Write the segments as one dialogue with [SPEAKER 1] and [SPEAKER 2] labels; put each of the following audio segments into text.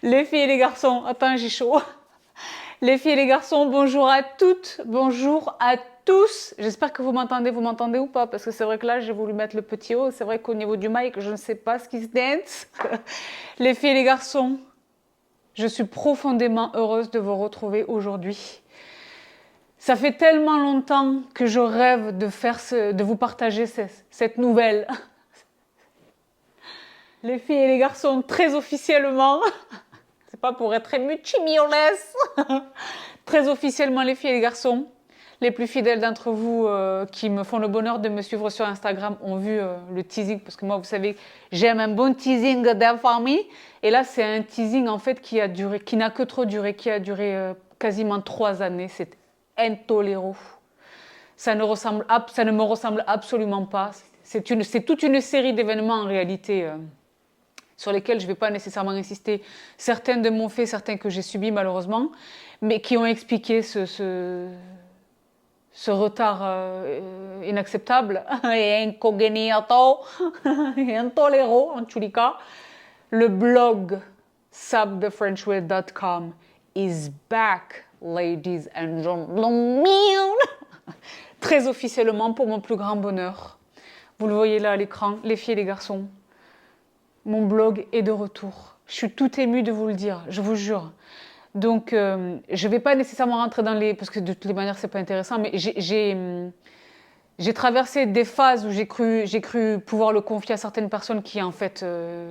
[SPEAKER 1] Les filles et les garçons, attends, j'ai chaud. Les filles et les garçons, bonjour à toutes, bonjour à tous. J'espère que vous m'entendez ou pas? Parce que c'est vrai que là, j'ai voulu mettre le petit haut. C'est vrai qu'au niveau du mic, je ne sais pas ce qui se dance. Les filles et les garçons, je suis profondément heureuse de vous retrouver aujourd'hui. Ça fait tellement longtemps que je rêve de vous partager cette nouvelle. Les filles et les garçons, très officiellement, c'est pas pour être muchimioles, très officiellement les filles et les garçons, les plus fidèles d'entre vous qui me font le bonheur de me suivre sur Instagram ont vu le teasing, parce que moi, vous savez, j'aime un bon teasing d'infamie. Et là, c'est un teasing en fait qui n'a que trop duré, qui a duré quasiment 3 années. C'est intolérant. Ça ne me ressemble absolument pas. C'est toute une série d'événements en réalité sur lesquels je ne vais pas nécessairement insister. Certains de mon fait, certains que j'ai subis malheureusement, mais qui ont expliqué ce retard inacceptable et incognito et intolérant en tous les cas. Le blog sabthefrenchway.com is back, ladies and gentlemen. Très officiellement pour mon plus grand bonheur. Vous le voyez là à l'écran, les filles et les garçons. Mon blog est de retour. Je suis tout émue de vous le dire, je vous jure. Donc, je ne vais pas nécessairement rentrer dans les... Parce que de toutes les manières, ce n'est pas intéressant, mais j'ai traversé des phases où j'ai cru pouvoir le confier à certaines personnes qui, en fait,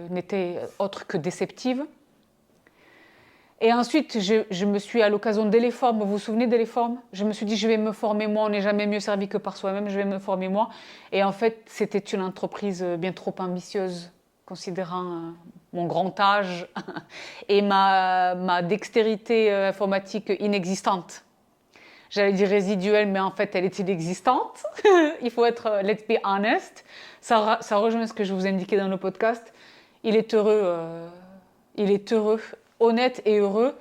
[SPEAKER 1] n'étaient autres que déceptives. Et ensuite, je me suis, à l'occasion d'Éléforme, vous vous souvenez d'Éléforme? Je me suis dit, je vais me former moi, on n'est jamais mieux servi que par soi-même, je vais me former moi. Et en fait, c'était une entreprise bien trop ambitieuse, considérant mon grand âge et ma dextérité informatique inexistante. J'allais dire résiduelle, mais en fait, elle est inexistante. Il faut être, let's be honest. Ça rejoint ce que je vous indiquais dans le podcast. Il est heureux, honnête et heureux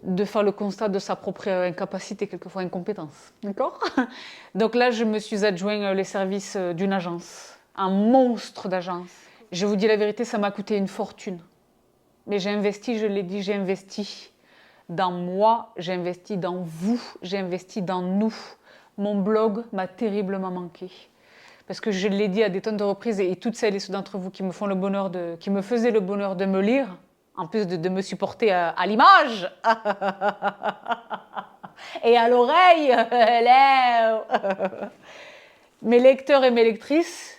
[SPEAKER 1] de faire le constat de sa propre incapacité, quelquefois incompétence. D'accord? Donc là, je me suis adjoint les services d'une agence, un monstre d'agence. Je vous dis la vérité, ça m'a coûté une fortune. Mais j'ai investi, je l'ai dit, j'ai investi dans moi, j'ai investi dans vous, j'ai investi dans nous. Mon blog m'a terriblement manqué. Parce que je l'ai dit à des tonnes de reprises, et toutes celles et ceux d'entre vous qui me faisaient le bonheur de me lire, en plus de me supporter à l'image et à l'oreille, mes lecteurs et mes lectrices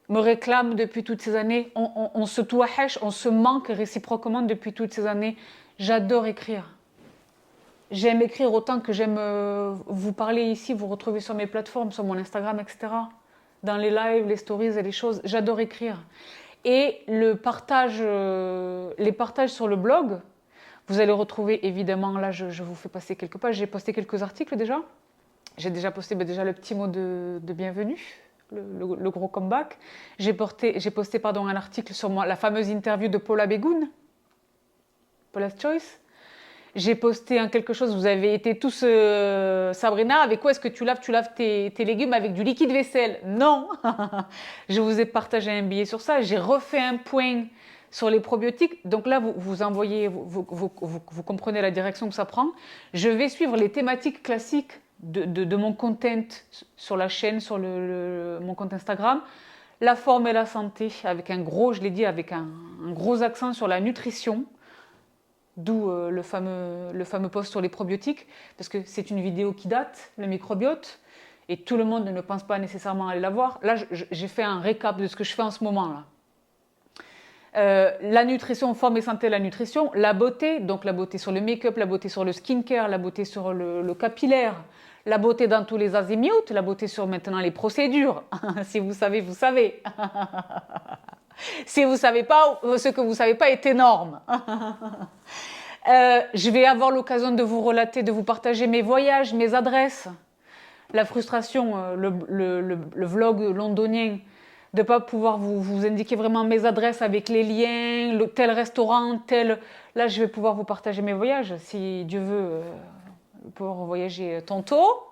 [SPEAKER 1] me réclament depuis toutes ces années. On se touahesh, on se manque réciproquement depuis toutes ces années. J'adore écrire. J'aime écrire autant que j'aime vous parler ici, vous retrouver sur mes plateformes, sur mon Instagram, etc. Dans les lives, les stories et les choses. J'adore écrire. Et les partages sur le blog, vous allez retrouver évidemment, là je vous fais passer quelques pages, j'ai posté quelques articles déjà. J'ai déjà posté déjà le petit mot de bienvenue, le gros comeback. J'ai posté un article sur la fameuse interview de Paula Begoun, Paula's Choice. J'ai posté quelque chose, vous avez été tous, Sabrina, avec quoi est-ce que tu laves tes légumes avec du liquide vaisselle? Non. Je vous ai partagé un billet sur ça. J'ai refait un point sur les probiotiques. Donc là, vous envoyez, vous comprenez la direction que ça prend. Je vais suivre les thématiques classiques de mon content sur la chaîne, sur mon compte Instagram. La forme et la santé, avec je l'ai dit, avec un gros accent sur la nutrition. D'où le fameux post sur les probiotiques, parce que c'est une vidéo qui date, le microbiote, et tout le monde ne pense pas nécessairement aller la voir. Là, j'ai fait un récap de ce que je fais en ce moment. La nutrition, forme et santé, la nutrition, la beauté, donc la beauté sur le make-up, la beauté sur le skincare, la beauté sur le capillaire, la beauté dans tous les azimuts, la beauté sur maintenant les procédures. Si vous savez, vous savez. Si vous ne savez pas, ce que vous ne savez pas est énorme. Je vais avoir l'occasion de vous relater, de vous partager mes voyages, mes adresses. La frustration, le vlog londonien, de ne pas pouvoir vous indiquer vraiment mes adresses avec les liens, tel restaurant, tel... Là, je vais pouvoir vous partager mes voyages, si Dieu veut, pouvoir voyager tantôt.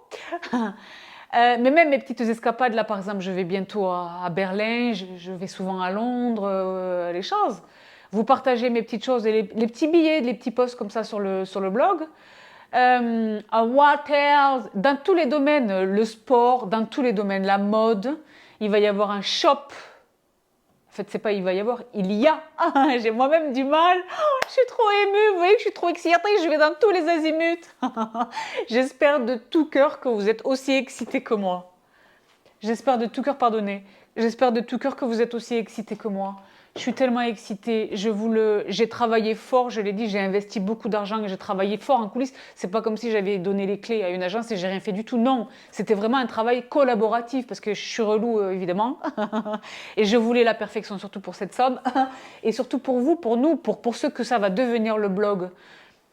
[SPEAKER 1] Mais même mes petites escapades, là par exemple, je vais bientôt à Berlin, je vais souvent à Londres, les choses. Vous partagez mes petites choses, et les petits billets, les petits posts comme ça sur le blog. What else? Dans tous les domaines, le sport, dans tous les domaines, la mode, il va y avoir un shop. En fait, c'est pas il va y avoir, il y a. J'ai moi-même du mal. Je suis trop émue, vous voyez que je suis trop excitée, je vais dans tous les azimuts. J'espère de tout cœur que vous êtes aussi excités que moi. J'espère de tout cœur, pardonnez. J'espère de tout cœur que vous êtes aussi excités que moi. Je suis tellement excitée. J'ai travaillé fort, je l'ai dit, j'ai investi beaucoup d'argent, j'ai travaillé fort en coulisses. C'est pas comme si j'avais donné les clés à une agence et j'ai rien fait du tout. Non, c'était vraiment un travail collaboratif parce que je suis relou évidemment et je voulais la perfection surtout pour cette somme et surtout pour vous, pour nous, pour ceux que ça va devenir le blog.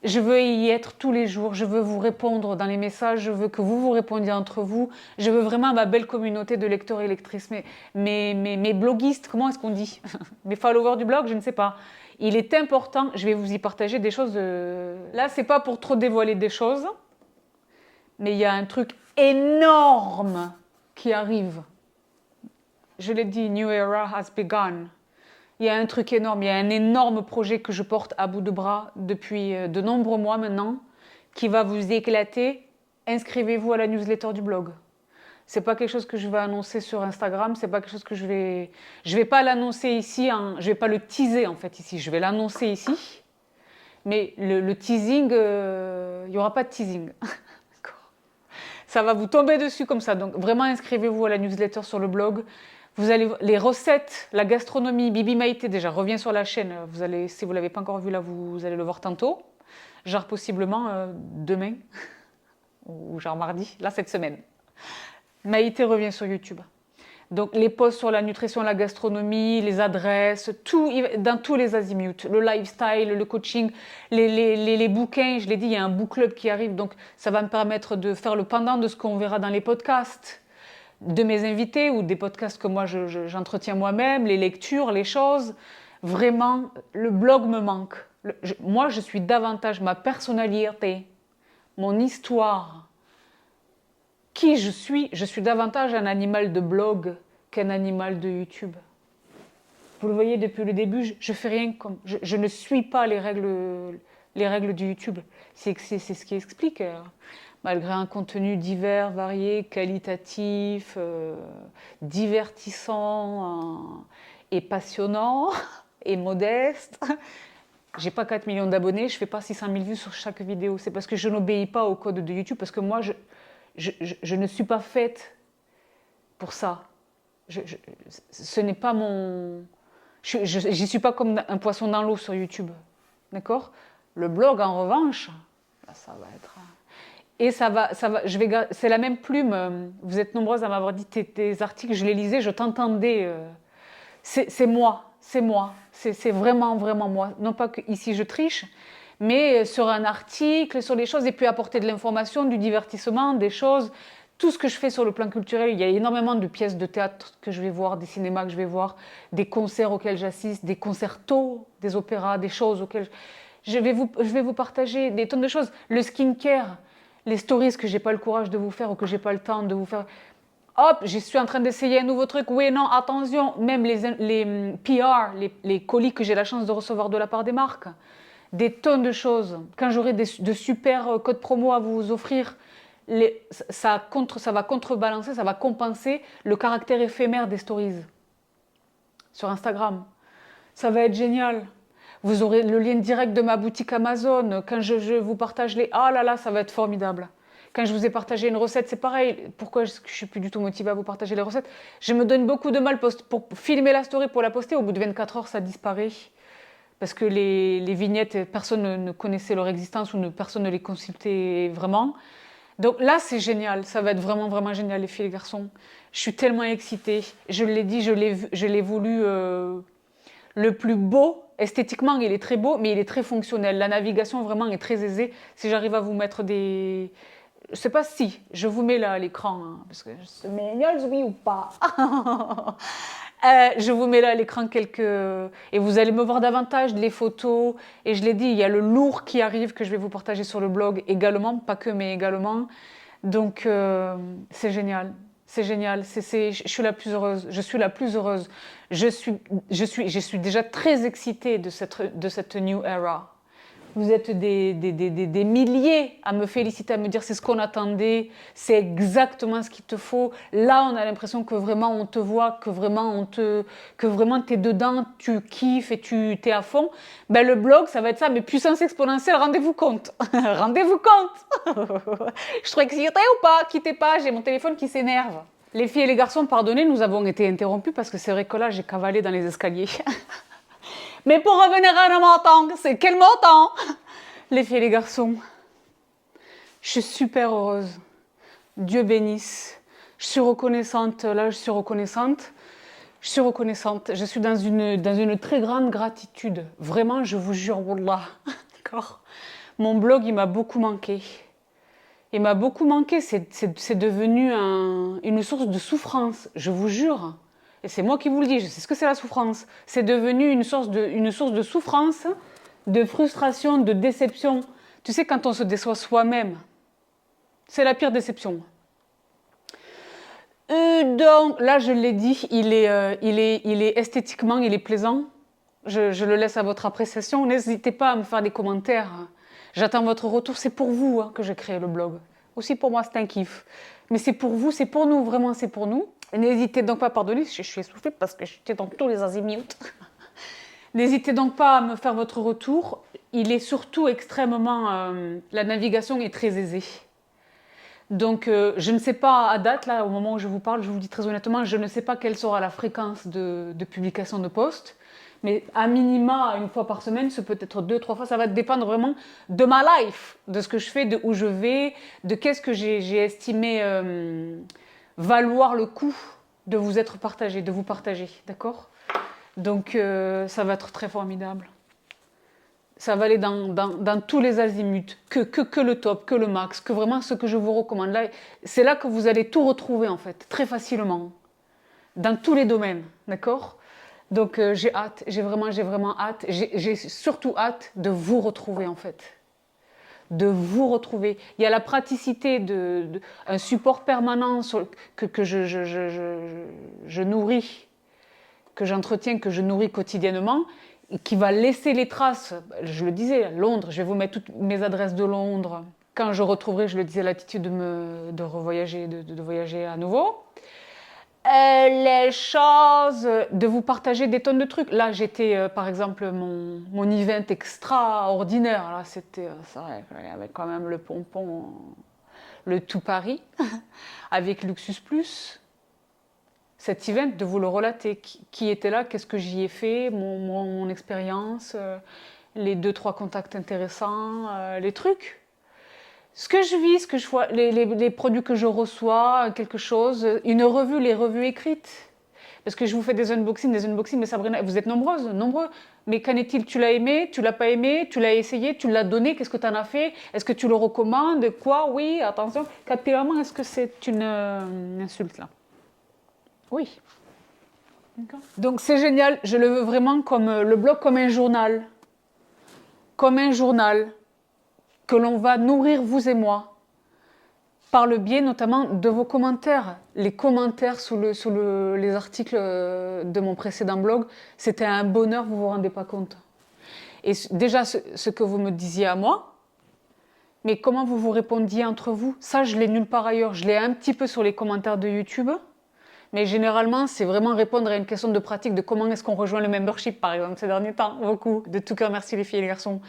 [SPEAKER 1] Je veux y être tous les jours, je veux vous répondre dans les messages, je veux que vous vous répondiez entre vous, je veux vraiment ma belle communauté de lecteurs et lectrices, mes bloguistes, comment est-ce qu'on dit? Mes followers du blog, je ne sais pas. Il est important, je vais vous y partager des choses. Là, c'est pas pour trop dévoiler des choses, mais il y a un truc énorme qui arrive. Je l'ai dit, New Era has begun. Il y a un truc énorme, il y a un énorme projet que je porte à bout de bras depuis de nombreux mois maintenant, qui va vous éclater. Inscrivez-vous à la newsletter du blog. C'est pas quelque chose que je vais annoncer sur Instagram, c'est pas quelque chose que je vais pas l'annoncer ici, je vais pas le teaser en fait ici, je vais l'annoncer ici. Mais le teasing, il n'y aura pas de teasing. Ça va vous tomber dessus comme ça. Donc vraiment inscrivez-vous à la newsletter sur le blog. Vous allez les recettes, la gastronomie, Bibi Maïté déjà revient sur la chaîne. Vous allez, si vous l'avez pas encore vu là, vous allez le voir tantôt. Genre possiblement demain ou genre mardi, là cette semaine. Maïté revient sur YouTube. Donc les posts sur la nutrition, la gastronomie, les adresses, tout dans tous les azimuts, le lifestyle, le coaching, les bouquins. Je l'ai dit, il y a un book club qui arrive, donc ça va me permettre de faire le pendant de ce qu'on verra dans les podcasts de mes invités ou des podcasts que moi j'entretiens moi-même, les lectures, les choses. Vraiment, le blog me manque. Moi, je suis davantage ma personnalité, mon histoire, qui je suis davantage un animal de blog qu'un animal de YouTube. Vous le voyez depuis le début, je fais rien comme... Je ne suis pas les règles du YouTube. C'est ce qui explique... malgré un contenu divers, varié, qualitatif, divertissant et passionnant et modeste. J'ai pas 4 millions d'abonnés, je fais pas 600 000 vues sur chaque vidéo. C'est parce que je n'obéis pas au code de YouTube, parce que moi, je ne suis pas faite pour ça. Ce n'est pas mon... J'y suis pas comme un poisson dans l'eau sur YouTube. D'accord? Le blog, en revanche, là, ça va être... Et c'est la même plume. Vous êtes nombreuses à m'avoir dit tes articles, je les lisais, je t'entendais. C'est moi, c'est vraiment, vraiment moi. Non pas que ici je triche, mais sur un article, sur les choses, et puis apporter de l'information, du divertissement, des choses. Tout ce que je fais sur le plan culturel, il y a énormément de pièces de théâtre que je vais voir, des cinémas que je vais voir, des concerts auxquels j'assiste, des concertos, des opéras, des choses auxquelles je vais vous partager des tonnes de choses. Le skincare. Les stories que j'ai pas le courage de vous faire ou que j'ai pas le temps de vous faire. Hop, je suis en train d'essayer un nouveau truc. Oui, non, attention. Même les PR, les colis que j'ai la chance de recevoir de la part des marques. Des tonnes de choses. Quand j'aurai de super codes promo à vous offrir, ça va contrebalancer, ça va compenser le caractère éphémère des stories sur Instagram. Ça va être génial. Vous aurez le lien direct de ma boutique Amazon. Quand je vous partage les... Ah là là, ça va être formidable. Quand je vous ai partagé une recette, c'est pareil. Pourquoi je ne suis plus du tout motivée à vous partager les recettes? Je me donne beaucoup de mal pour filmer la story, pour la poster. Au bout de 24 heures, ça disparaît. Parce que les vignettes, personne ne connaissait leur existence ou personne ne les consultait vraiment. Donc là, c'est génial. Ça va être vraiment, vraiment génial, les filles et les garçons. Je suis tellement excitée. Je l'ai dit, je l'ai voulu le plus beau. Esthétiquement, il est très beau, mais il est très fonctionnel. La navigation, vraiment, est très aisée. Si j'arrive à vous mettre des... Je sais pas si, je vous mets là à l'écran, hein, parce que je sais oui ou pas. Je vous mets là à l'écran quelques... Et vous allez me voir davantage les photos. Et je l'ai dit, il y a le lourd qui arrive que je vais vous partager sur le blog également, pas que, mais également. Donc, c'est génial. C'est génial. Je suis la plus heureuse. Je suis la plus heureuse. Je suis déjà très excitée de cette new era. Vous êtes des milliers à me féliciter, à me dire c'est ce qu'on attendait, c'est exactement ce qu'il te faut. Là, on a l'impression que vraiment on te voit, que vraiment t'es dedans, tu kiffes et tu t'es à fond. Ben, le blog, ça va être ça, mais puissance exponentielle, rendez-vous compte. Rendez-vous compte. Je suis excitée ou pas? Quittez pas, j'ai mon téléphone qui s'énerve. Les filles et les garçons, pardonnez, nous avons été interrompus parce que c'est vrai que là, j'ai cavalé dans les escaliers. Mais pour revenir à nos montants, c'est quel montant? Les filles et les garçons, je suis super heureuse. Dieu bénisse. Je suis reconnaissante, là je suis reconnaissante. Je suis reconnaissante. Je suis dans une très grande gratitude. Vraiment, je vous jure, Wallah. D'accord. Mon blog, il m'a beaucoup manqué. Il m'a beaucoup manqué. C'est devenu une source de souffrance. Je vous jure. Et c'est moi qui vous le dis, je sais ce que c'est la souffrance. C'est devenu une source de souffrance, de frustration, de déception. Tu sais, quand on se déçoit soi-même, c'est la pire déception. Donc, là, je l'ai dit, il est esthétiquement, il est plaisant. Je le laisse à votre appréciation. N'hésitez pas à me faire des commentaires. J'attends votre retour. C'est pour vous que j'ai créé le blog. Aussi pour moi, c'est un kiff. Mais c'est pour vous, c'est pour nous, vraiment, c'est pour nous. N'hésitez donc pas à pardonner, je suis essoufflée parce que j'étais dans tous les azimuts. N'hésitez donc pas à me faire votre retour. Il est surtout extrêmement... la navigation est très aisée. Donc, je ne sais pas à date, là, au moment où je vous parle, je vous le dis très honnêtement, je ne sais pas quelle sera la fréquence de publication de posts. Mais à minima, une fois par semaine, ce peut être 2, 3 fois. Ça va dépendre vraiment de ma life, de ce que je fais, de où je vais, de qu'est-ce que j'ai estimé valoir le coup de vous être partagé, de vous partager. D'accord? Donc, ça va être très formidable. Ça va aller dans tous les azimuts, que le top, que le max, que vraiment ce que je vous recommande. Là, c'est là que vous allez tout retrouver en fait, très facilement, dans tous les domaines, d'accord? Donc j'ai hâte, j'ai vraiment hâte, j'ai surtout hâte de vous retrouver en fait. De vous retrouver. Il y a la praticité un support permanent que je nourris, que j'entretiens, que je nourris quotidiennement, qui va laisser les traces. Je le disais, Londres, je vais vous mettre toutes mes adresses de Londres. Quand je retrouverai, je le disais, l'attitude de revoyager, de voyager à nouveau. Les choses, de vous partager des tonnes de trucs. Là, j'étais, par exemple, mon event extraordinaire. Là, c'était, c'est vrai, il y avait quand même le pompon, le tout Paris, avec Luxus Plus. Cet event, de vous le relater. Qui était là, qu'est-ce que j'y ai fait, mon expérience, les 2, 3 contacts intéressants, les trucs. Ce que je vis, ce que je vois, les produits que je reçois, quelque chose, une revue, les revues écrites. Parce que je vous fais des unboxings, mais Sabrina, vous êtes nombreuses, nombreux. Mais qu'en est-il? Tu l'as aimé? Tu l'as pas aimé? Tu l'as essayé? Tu l'as donné? Qu'est-ce que tu en as fait? Est-ce que tu le recommandes? Quoi? Oui, attention. Capillairement, est-ce que c'est une insulte là? Oui. Donc c'est génial, je le veux vraiment comme le blog comme un journal. Comme un journal que l'on va nourrir vous et moi par le biais notamment de vos commentaires. Les commentaires sous les articles de mon précédent blog, c'était un bonheur, vous vous rendez pas compte. Et déjà ce que vous me disiez à moi, mais comment vous vous répondiez entre vous, ça je l'ai nulle part ailleurs. Je l'ai un petit peu sur les commentaires de YouTube. Mais généralement, c'est vraiment répondre à une question de pratique de comment est-ce qu'on rejoint le membership, par exemple, ces derniers temps, beaucoup. De tout cœur, merci les filles et les garçons.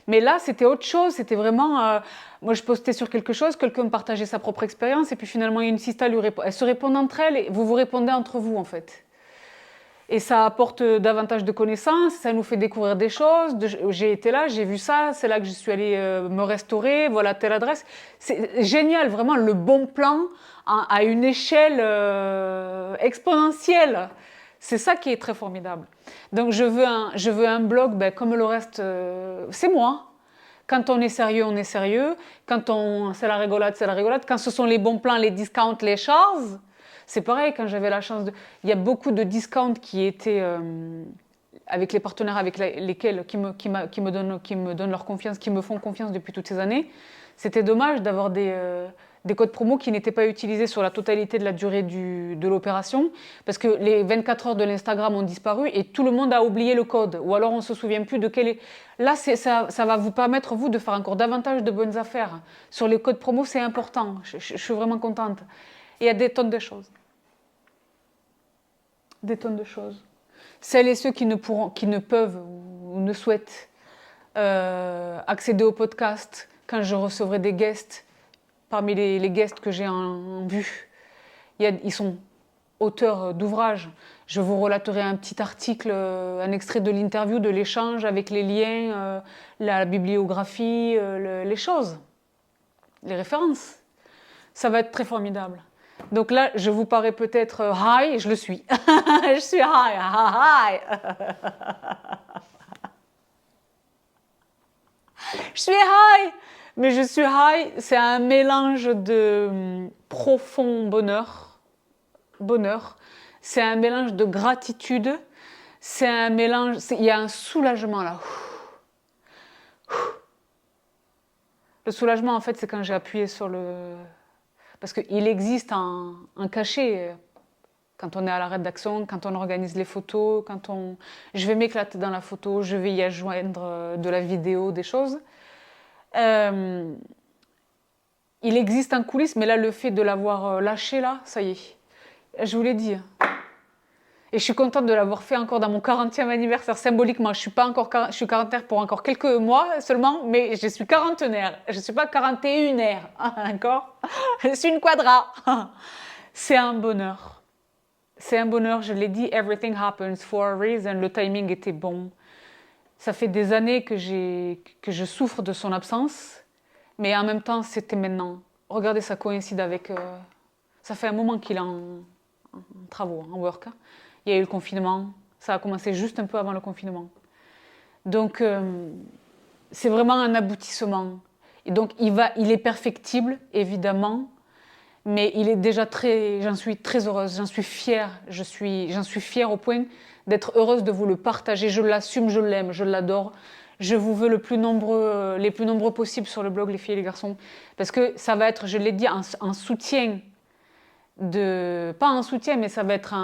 [SPEAKER 1] Mais là, c'était autre chose. C'était vraiment... moi, je postais sur quelque chose, quelqu'un me partageait sa propre expérience, et puis finalement, il y a une sista, elles se répondent entre elles, et vous vous répondez entre vous, en fait. Et ça apporte davantage de connaissances, ça nous fait découvrir des choses. J'ai été là, j'ai vu ça, c'est là que je suis allée me restaurer, voilà telle adresse. C'est génial, vraiment le bon plan à une échelle exponentielle. C'est ça qui est très formidable. Donc je veux un blog, ben, comme le reste, c'est moi. Quand on est sérieux, on est sérieux. Quand c'est la rigolade, c'est la rigolade. Quand ce sont les bons plans, les discounts, les choses... C'est pareil, quand j'avais la chance de... Il y a beaucoup de discounts qui étaient avec les partenaires avec lesquels qui me donnent leur confiance, qui me font confiance depuis toutes ces années. C'était dommage d'avoir des des codes promo qui n'étaient pas utilisés sur la totalité de la durée de l'opération, parce que les 24 heures de l'Instagram ont disparu et tout le monde a oublié le code, ou alors on ne se souvient plus de quel est... Là, ça va vous permettre, vous, de faire encore davantage de bonnes affaires. Sur les codes promo, c'est important, je suis vraiment contente. Et il y a des tonnes de choses. Des tonnes de choses. Celles et ceux qui ne peuvent ou ne souhaitent accéder au podcast, quand je recevrai des guests, parmi les guests que j'ai en vue, ils sont auteurs d'ouvrages. Je vous relaterai un petit article, un extrait de l'interview, de l'échange avec les liens, la bibliographie, les choses, les références. Ça va être très formidable. Donc là, je vous parais peut-être high, je le suis. Je suis high. Je suis high, mais je suis high, c'est un mélange de profond bonheur, c'est un mélange de gratitude, c'est un mélange, il y a un soulagement là. Le soulagement, en fait, c'est quand j'ai appuyé sur le... Parce qu'il existe un cachet quand on est à la rédaction, quand on organise les photos, je vais m'éclater dans la photo, je vais y adjoindre de la vidéo, des choses. Il existe un coulisse, mais là, le fait de l'avoir lâché, là, ça y est. Je vous l'ai dit. Et je suis contente de l'avoir fait encore dans mon 40e anniversaire, symboliquement. Je suis quarantenaire pour encore quelques mois seulement, mais je suis quarantenaire. Je ne suis pas 41aire, d'accord? Je suis une quadra. C'est un bonheur. C'est un bonheur, je l'ai dit, everything happens for a reason. Le timing était bon. Ça fait des années que je souffre de son absence, mais en même temps, c'était maintenant. Regardez, ça coïncide avec... ça fait un moment qu'il est en travaux, en work. Il y a eu le confinement. Ça a commencé juste un peu avant le confinement. Donc, c'est vraiment un aboutissement. Et donc, il est perfectible, évidemment, mais il est déjà j'en suis très heureuse, j'en suis fière. J'en suis fière au point d'être heureuse de vous le partager. Je l'assume, je l'aime, je l'adore. Je vous veux les plus nombreux possibles sur le blog Les filles et les garçons. Parce que ça va être, je l'ai dit, un soutien pas un soutien, mais ça va être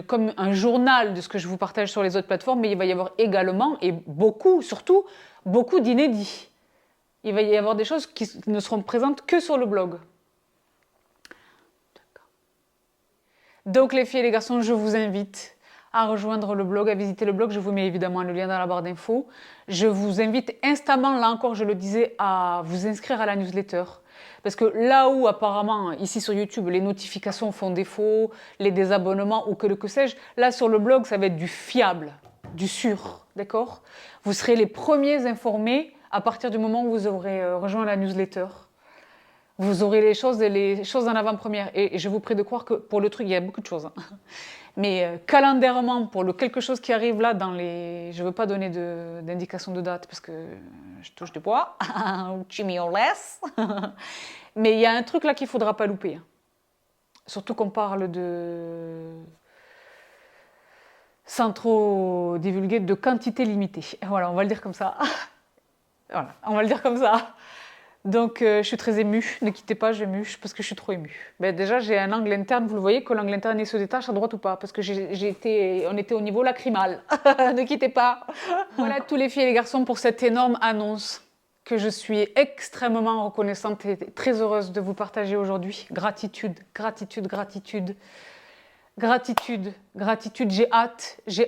[SPEAKER 1] comme un journal de ce que je vous partage sur les autres plateformes, mais il va y avoir également, et surtout, beaucoup d'inédits. Il va y avoir des choses qui ne seront présentes que sur le blog. Donc les filles et les garçons, je vous invite à rejoindre le blog, à visiter le blog. Je vous mets évidemment le lien dans la barre d'infos. Je vous invite instamment, là encore je le disais, à vous inscrire à la newsletter. Parce que là où apparemment, ici sur YouTube, les notifications font défaut, les désabonnements ou que sais-je, là sur le blog, ça va être du fiable, du sûr, d'accord? Vous serez les premiers informés à partir du moment où vous aurez rejoint la newsletter. Vous aurez les choses en avant-première. Et je vous prie de croire que pour le truc, il y a beaucoup de choses. Hein. Mais calendairement, pour le quelque chose qui arrive là, je ne veux pas donner d'indication de date parce que je touche du bois. Jimmy or less. Mais il y a un truc là qu'il ne faudra pas louper. Hein. Surtout qu'on parle sans trop divulguer, de quantité limitée. Voilà, on va le dire comme ça. Voilà, on va le dire comme ça. Donc, je suis très émue. Ne quittez pas, j'émue parce que je suis trop émue. Ben, déjà, j'ai un angle interne. Vous le voyez que l'angle interne se détache à droite ou pas? Parce que on était au niveau lacrymal. Ne quittez pas. Voilà tous les filles et les garçons pour cette énorme annonce que je suis extrêmement reconnaissante et très heureuse de vous partager aujourd'hui. Gratitude, gratitude, gratitude. Gratitude, gratitude. J'ai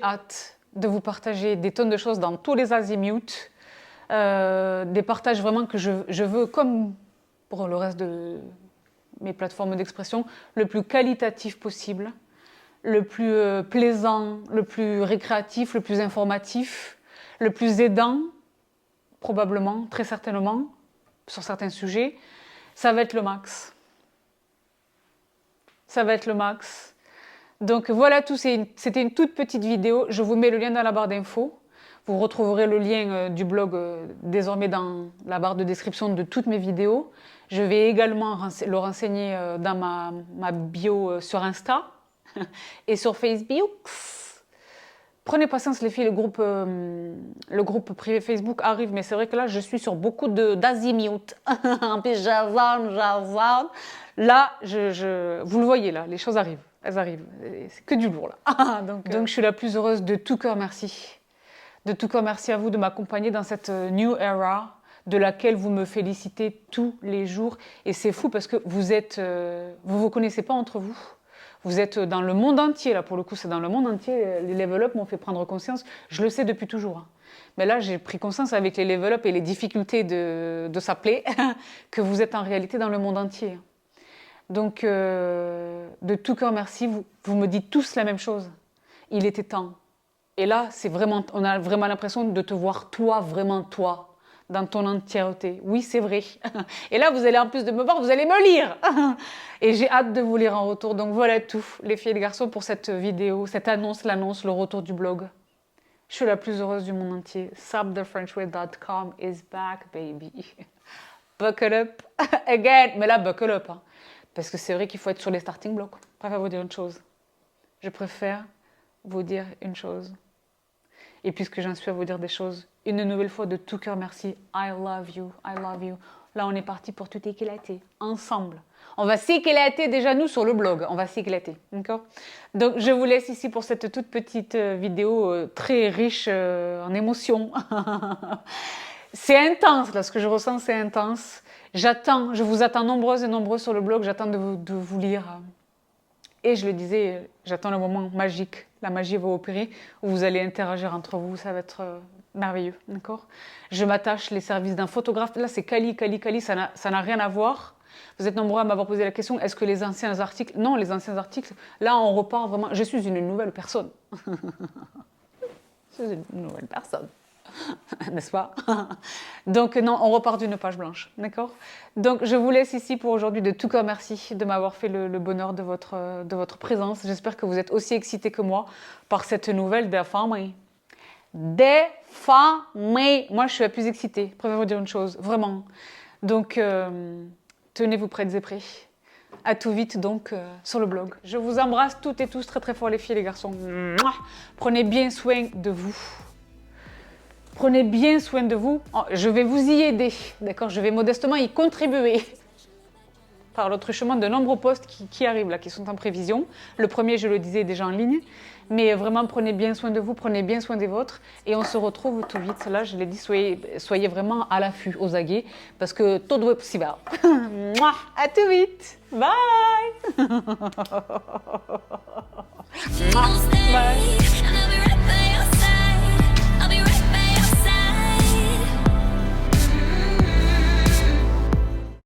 [SPEAKER 1] hâte de vous partager des tonnes de choses dans tous les azimuts. Des partages vraiment que je veux, comme pour le reste de mes plateformes d'expression, le plus qualitatif possible, le plus plaisant, le plus récréatif, le plus informatif, le plus aidant, probablement, très certainement, sur certains sujets. Ça va être le max. Ça va être le max. Donc voilà tout, c'était une toute petite vidéo. Je vous mets le lien dans la barre d'infos. Vous retrouverez le lien du blog désormais dans la barre de description de toutes mes vidéos. Je vais également le renseigner dans ma bio sur Insta et sur Facebook. Prenez patience les filles, le groupe privé Facebook arrive, mais c'est vrai que là, je suis sur beaucoup d'azimut. En plus, j'avance. Là, vous le voyez là, les choses arrivent, elles arrivent. C'est que du lourd là. Donc je suis la plus heureuse de tout cœur, merci. De tout cœur, merci à vous de m'accompagner dans cette new era de laquelle vous me félicitez tous les jours. Et c'est fou parce que vous connaissez pas entre vous. Vous êtes dans le monde entier, là pour le coup c'est dans le monde entier, les level up m'ont fait prendre conscience, je le sais depuis toujours. Hein. Mais là j'ai pris conscience avec les level up et les difficultés de s'appeler que vous êtes en réalité dans le monde entier. Donc de tout cœur merci, vous me dites tous la même chose, il était temps. Et là on a vraiment l'impression de te voir toi, vraiment toi, dans ton entièreté. Oui, c'est vrai. Et là, vous allez en plus de me voir, vous allez me lire. Et j'ai hâte de vous lire en retour. Donc voilà tout, les filles et les garçons, pour cette vidéo, cette annonce, le retour du blog. Je suis la plus heureuse du monde entier. subthefrenchway.com is back, baby. Buckle up again. Mais là, buckle up. Hein. Parce que c'est vrai qu'il faut être sur les starting blocks. Je préfère vous dire une chose. Et puisque j'en suis à vous dire des choses, une nouvelle fois de tout cœur merci. I love you, I love you. Là, on est parti pour tout éclater, ensemble. On va s'éclater déjà, nous, sur le blog. On va s'éclater, d'accord? Donc, je vous laisse ici pour cette toute petite vidéo très riche en émotions. C'est intense, là, ce que je ressens, c'est intense. Je vous attends nombreuses et nombreux sur le blog. J'attends de vous lire. Et je le disais, j'attends le moment magique. La magie va opérer, où vous allez interagir entre vous. Ça va être merveilleux, d'accord? Je m'attache, les services d'un photographe. Là, c'est Kali, ça n'a rien à voir. Vous êtes nombreux à m'avoir posé la question, est-ce que les anciens articles... Non, les anciens articles, là, on repart vraiment... Je suis une nouvelle personne. Je suis une nouvelle personne. N'est-ce pas? Donc non, on repart d'une page blanche, d'accord? Donc je vous laisse ici pour aujourd'hui. De tout cœur merci de m'avoir fait le bonheur de votre présence. J'espère que vous êtes aussi excités que moi par cette nouvelle des familles. Des familles. Moi je suis la plus excitée, je préfère vous dire une chose, vraiment. Donc tenez-vous prêtes et prêts. À tout vite donc sur le blog. Je vous embrasse toutes et tous très très fort les filles et les garçons. Mouah. Prenez bien soin de vous. Prenez bien soin de vous. Je vais vous y aider, d'accord? Je vais modestement y contribuer par le truchement de nombreux posts qui arrivent là, qui sont en prévision. Le premier, je le disais, est déjà en ligne. Mais vraiment, prenez bien soin de vous, prenez bien soin des vôtres. Et on se retrouve tout vite. Là, je l'ai dit, soyez vraiment à l'affût, aux aguets, parce que tout doit être possible. À tout vite. Bye. Bye.